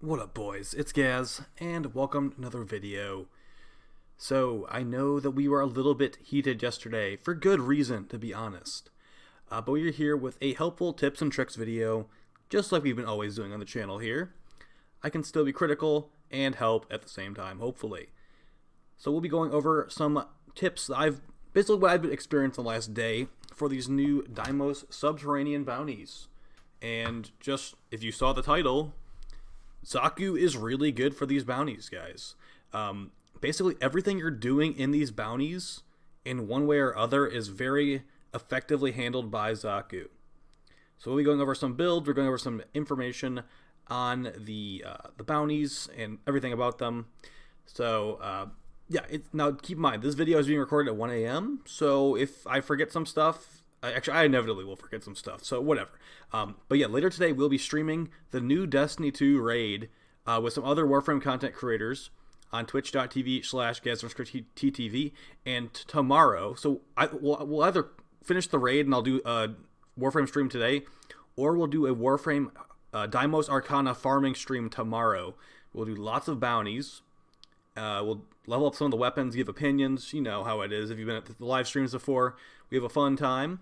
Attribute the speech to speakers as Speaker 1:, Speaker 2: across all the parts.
Speaker 1: What up, boys? It's Gaz, and welcome to another video. So, I know that we were a little bit heated yesterday, for good reason, to be honest. But we're here with a helpful tips and tricks video, just like we've been always doing on the channel here. I can still be critical and help at the same time, hopefully. So we'll be going over some tips that basically what I've experienced the last day for these new Deimos subterranean bounties. And just, if you saw the title, Xaku is really good for these bounties, guys. Basically, everything you're doing in these bounties, in one way or other, is very effectively handled by Xaku. So we'll be going over some builds, we're going over some information on the bounties and everything about them. So, now keep in mind, this video is being recorded at 1 a.m., so if I forget some stuff, I inevitably will forget some stuff, so whatever. But yeah, later today we'll be streaming the new Destiny 2 raid with some other Warframe content creators on twitch.tv/GazTV, and tomorrow, so we'll either finish the raid and I'll do a Warframe stream today, or we'll do a Warframe Deimos Arcana farming stream tomorrow. We'll do lots of bounties. We'll level up some of the weapons, give opinions. You know how it is if you've been at the live streams before. We have a fun time.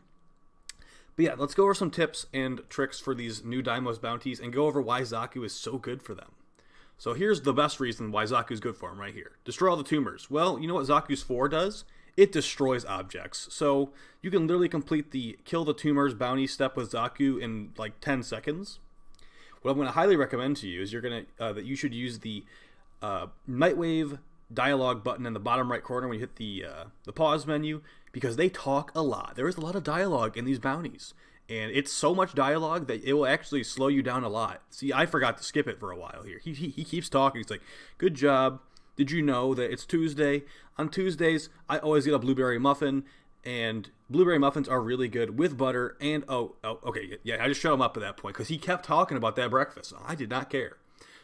Speaker 1: But yeah, let's go over some tips and tricks for these new Deimos bounties and go over why Xaku is so good for them. So here's the best reason why Xaku is good for them right here. Destroy all the tumors. Well, you know what Xaku's 4 does? It destroys objects. So you can literally complete the kill the tumors bounty step with Xaku in like 10 seconds. What I'm going to highly recommend to you is that you should use the Nightwave dialogue button in the bottom right corner when you hit the pause menu, because they talk a lot. There is a lot of dialogue in these bounties, and it's so much dialogue that it will actually slow you down a lot. See, I forgot to skip it for a while here. He keeps talking. He's like, good job. Did you know that it's Tuesday? On Tuesdays, I always get a blueberry muffin, and blueberry muffins are really good with butter, and okay, yeah, I just shut him up at that point, because he kept talking about that breakfast. I did not care.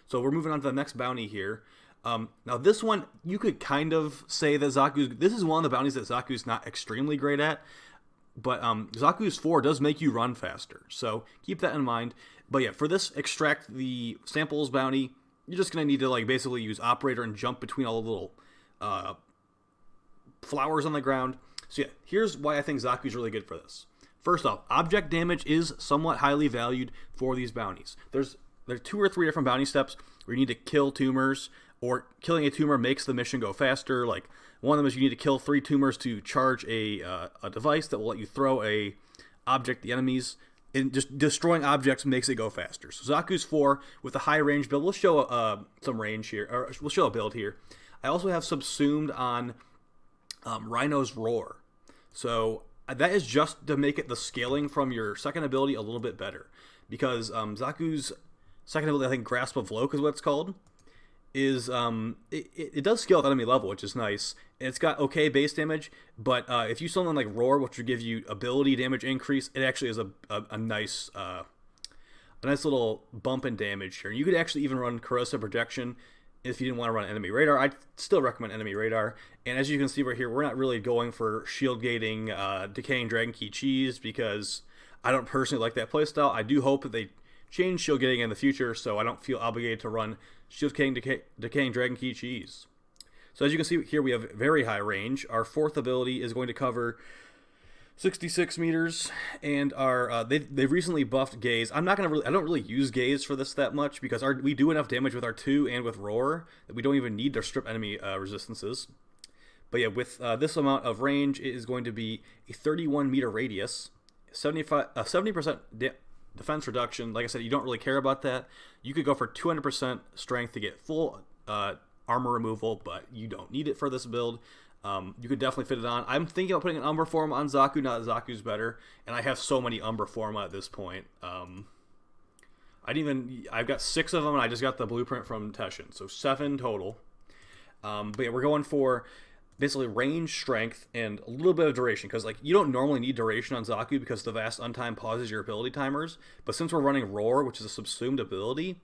Speaker 1: So we're moving on to the next bounty here. Now this one, you could kind of say that this is one of the bounties that Xaku's not extremely great at, but Xaku's 4 does make you run faster, so keep that in mind. But yeah, for this extract the samples bounty, you're just going to need to like basically use operator and jump between all the little flowers on the ground. So yeah, here's why I think Xaku's really good for this. First off, object damage is somewhat highly valued for these bounties. There are 2 or 3 different bounty steps where you need to kill tumors, or killing a tumor makes the mission go faster. Like, one of them is you need to kill 3 tumors to charge a device that will let you throw a object at the enemies, and just destroying objects makes it go faster. So Xaku's 4 with a high range build. We'll show some range here, or we'll show a build here. I also have subsumed on Rhino's Roar. So that is just to make it the scaling from your second ability a little bit better, because Xaku's second ability, I think Grasp of Loke is what it's called, is it does scale at enemy level, which is nice. And it's got okay base damage, but if you summon like Roar, which would give you ability damage increase, it actually is a nice little bump in damage here. You could actually even run Corrosive Projection if you didn't want to run Enemy Radar. I'd still recommend Enemy Radar. And as you can see right here, we're not really going for shield gating Decaying Dragon Key Cheese, because I don't personally like that playstyle. I do hope that they change shield gating in the future, so I don't feel obligated to run shield gating Decaying Dragon Key Cheese. So as you can see here, we have very high range. Our 4th ability is going to cover 66 meters, and our they've recently buffed Gaze. I don't really use Gaze for this that much, because we do enough damage with our 2 and with Roar that we don't even need to strip enemy resistances. But yeah, with this amount of range, it is going to be a 31 meter radius, 70% defense reduction. Like I said, you don't really care about that. You could go for 200% strength to get full armor removal, but you don't need it for this build. You could definitely fit it on. I'm thinking about putting an Umbra Form on Xaku, now that Xaku's better, and I have so many Umbra Forma at this point. I've got 6 of them, and I just got the blueprint from Teshin, so 7 total. But yeah, we're going for basically range, strength, and a little bit of duration, because like you don't normally need duration on Xaku because the Vast Untime pauses your ability timers, but since we're running Roar, which is a subsumed ability,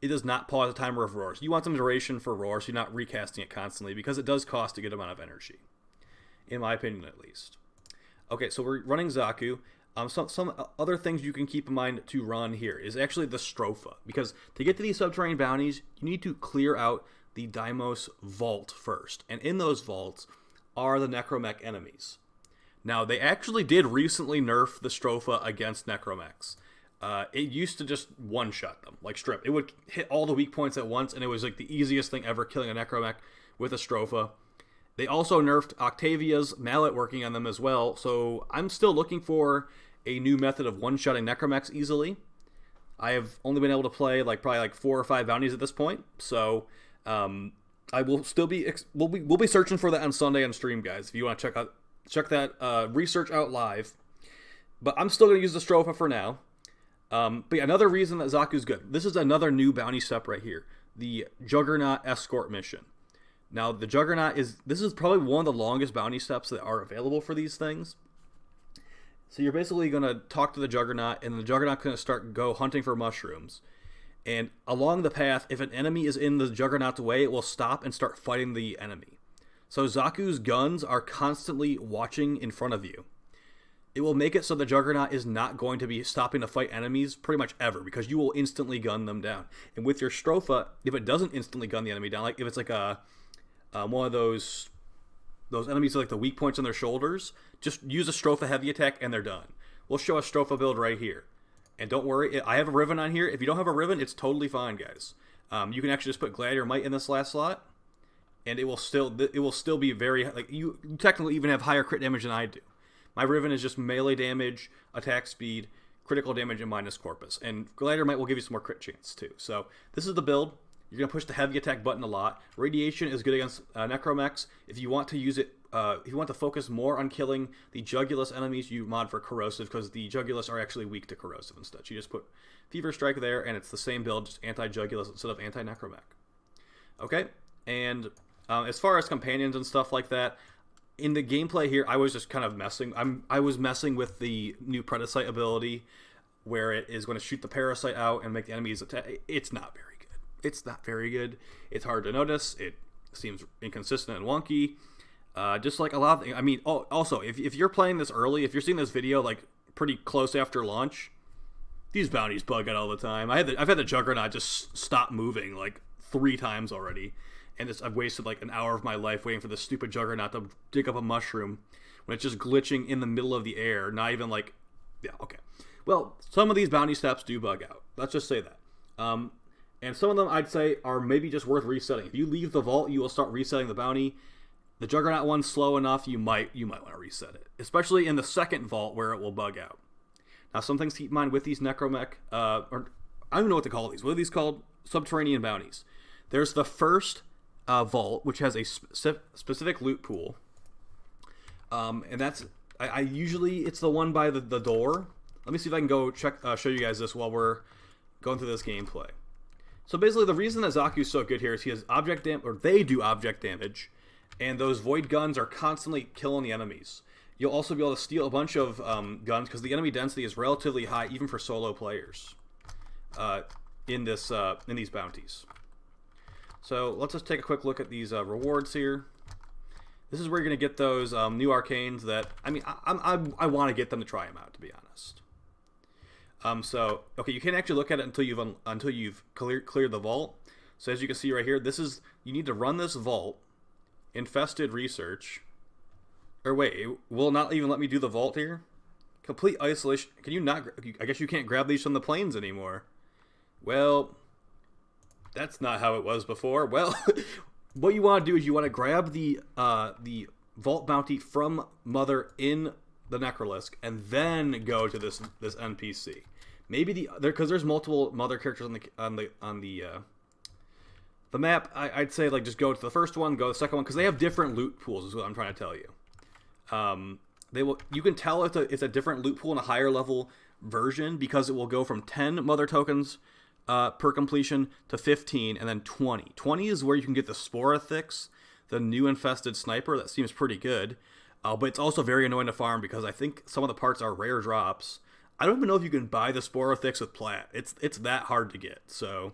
Speaker 1: it does not pause the timer of Roars. You want some duration for Roar, so you're not recasting it constantly, because it does cost a good amount of energy, in my opinion at least. Okay, so we're running Xaku. Some other things you can keep in mind to run here is actually the Stropha, because to get to these subterranean bounties, you need to clear out the Deimos vault first, and in those vaults are the necromech enemies. Now, they actually did recently nerf the Stropha against necromechs. It used to just one-shot them, like strip. It would hit all the weak points at once, and it was like the easiest thing ever, killing a necromech with a Stropha. They also nerfed Octavia's mallet working on them as well, so I'm still looking for a new method of one-shotting necromechs easily. I have only been able to play probably 4 or 5 bounties at this point, so I will still be we'll be searching for that on Sunday on stream, guys. If you want to check that research out live, but I'm still going to use the Stropha for now. But yeah, another reason that Xaku's good. This is another new bounty step right here, the Juggernaut Escort mission. Now, the Juggernaut this is probably one of the longest bounty steps that are available for these things. So you're basically going to talk to the Juggernaut, and the Juggernaut's going to go hunting for mushrooms. And along the path, if an enemy is in the Juggernaut's way, it will stop and start fighting the enemy. So Xaku's guns are constantly watching in front of you. It will make it so the Juggernaut is not going to be stopping to fight enemies pretty much ever, because you will instantly gun them down. And with your Stropha, if it doesn't instantly gun the enemy down, like if it's like one of those enemies with like the weak points on their shoulders, just use a Stropha heavy attack and they're done. We'll show a Stropha build right here. And don't worry, I have a Riven on here. If you don't have a Riven, it's totally fine, guys. You can actually just put Gladiator Might in this last slot, and it will still be very, like, you technically even have higher crit damage than I do. My Riven is just melee damage, attack speed, critical damage, and minus Corpus. And Gladiator Might will give you some more crit chance too. So this is the build. You're going to push the heavy attack button a lot. Radiation is good against necromechs. If you want to use it, if you want to focus more on killing the Jugulus enemies, you mod for Corrosive, because the Jugulus are actually weak to Corrosive instead. You just put Fever Strike there, and it's the same build, just anti-Jugulus instead of anti-necromech. Okay, and as far as companions and stuff like that, in the gameplay here, I was just kind of messing. I was messing with the new Predacite ability, where it is going to shoot the Parasite out and make the enemies attack. It's not very good. It's not very good. It's hard to notice. It seems inconsistent and wonky. Just like a lot of things. I mean, also, if you're playing this early, if you're seeing this video like pretty close after launch, these bounties bug out all the time. I've had the Juggernaut just stop moving like 3 times already, and I've wasted like an hour of my life waiting for the stupid Juggernaut to dig up a mushroom when it's just glitching in the middle of the air. Not even like, yeah, okay. Well, some of these bounty steps do bug out. Let's just say that. And some of them I'd say are maybe just worth resetting. If you leave the vault, you will start resetting the bounty. The Juggernaut one's slow enough, you might want to reset it, especially in the second vault where it will bug out. Now, some things to keep in mind with these necromech, or I don't know what to call these. What are these called? Subterranean bounties. There's the first vault, which has a specific loot pool, and that's I usually it's the one by the door. Let me see if I can go show you guys this while we're going through this gameplay. So basically, the reason that Xaku's so good here is he has object damage, or they do object damage, and those void guns are constantly killing the enemies. You'll also be able to steal a bunch of guns because the enemy density is relatively high, even for solo players. In these bounties. So let's just take a quick look at these rewards here. This is where you're gonna get those new arcanes that I mean I want to get them to try them out, to be honest. So okay, you can't actually look at it until you've cleared the vault. So as you can see right here, you need to run this vault, infested research. Or wait, it will not even let me do the vault here. Complete isolation. Can you not? I guess you can't grab these from the planes anymore. Well, that's not how it was before. Well, what you want to do is you want to grab the vault bounty from Mother in the Necrolisk, and then go to this NPC. Maybe because there's multiple Mother characters on the map. I'd say like just go to the first one, go to the second one, because they have different loot pools. Is what I'm trying to tell you. You can tell it's a different loot pool in a higher level version because it will go from 10 Mother tokens per completion to 15 and then 20. 20 is where you can get the Sporithix, the new infested sniper. That seems pretty good. But it's also very annoying to farm because I think some of the parts are rare drops. I don't even know if you can buy the Sporithix with plat. It's that hard to get. So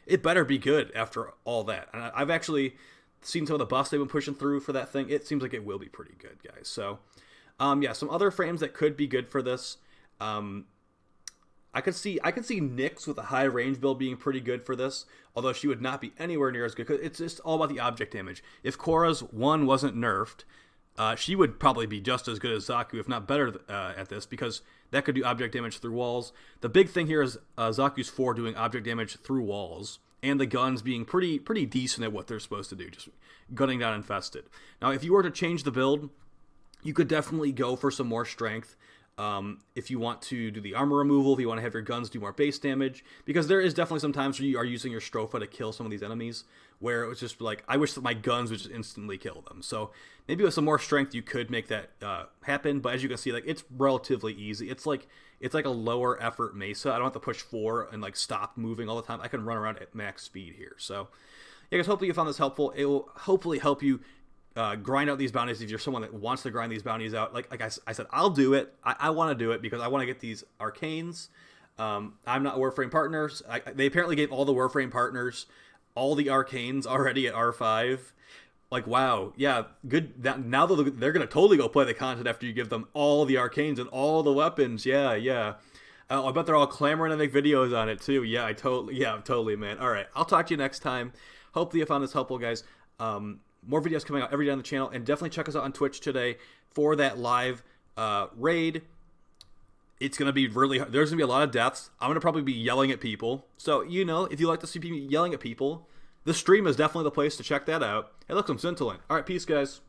Speaker 1: it better be good after all that. And I've actually seen some of the buffs they've been pushing through for that thing. It seems like it will be pretty good, guys. So yeah, some other frames that could be good for this. I could see Nyx with a high range build being pretty good for this, although she would not be anywhere near as good because it's just all about the object damage. If Korra's 1 wasn't nerfed, she would probably be just as good as Xaku, if not better at this, because that could do object damage through walls. The big thing here is Zaku's 4 doing object damage through walls, and the guns being pretty decent at what they're supposed to do, just gunning down infested. Now, if you were to change the build, you could definitely go for some more strength. If you want to do the armor removal, if you want to have your guns do more base damage, because there is definitely some times where you are using your Stropha to kill some of these enemies, where it was just like, I wish that my guns would just instantly kill them. So maybe with some more strength, you could make that happen. But as you can see, like, it's relatively easy. It's like a lower effort Mesa. I don't have to push 4 and like stop moving all the time. I can run around at max speed here. So yeah, guys, hopefully you found this helpful. It will hopefully help you grind out these bounties if you're someone that wants to grind these bounties out. Like I said, I'll do it. I want to do it because I want to get these arcanes. I'm not Warframe partners. They apparently gave all the Warframe partners all the arcanes already at R5. Like, wow, yeah, good. Now they're going to totally go play the content after you give them all the arcanes and all the weapons. Yeah. I bet they're all clamoring to make videos on it too. Yeah, totally, man. All right, I'll talk to you next time. Hopefully you found this helpful, guys. More videos coming out every day on the channel, and definitely check us out on Twitch today for that live raid. It's going to be really hard. There's going to be a lot of deaths. I'm going to probably be yelling at people. So, if you like to see me yelling at people, the stream is definitely the place to check that out. It looks scintillant. All right, peace, guys.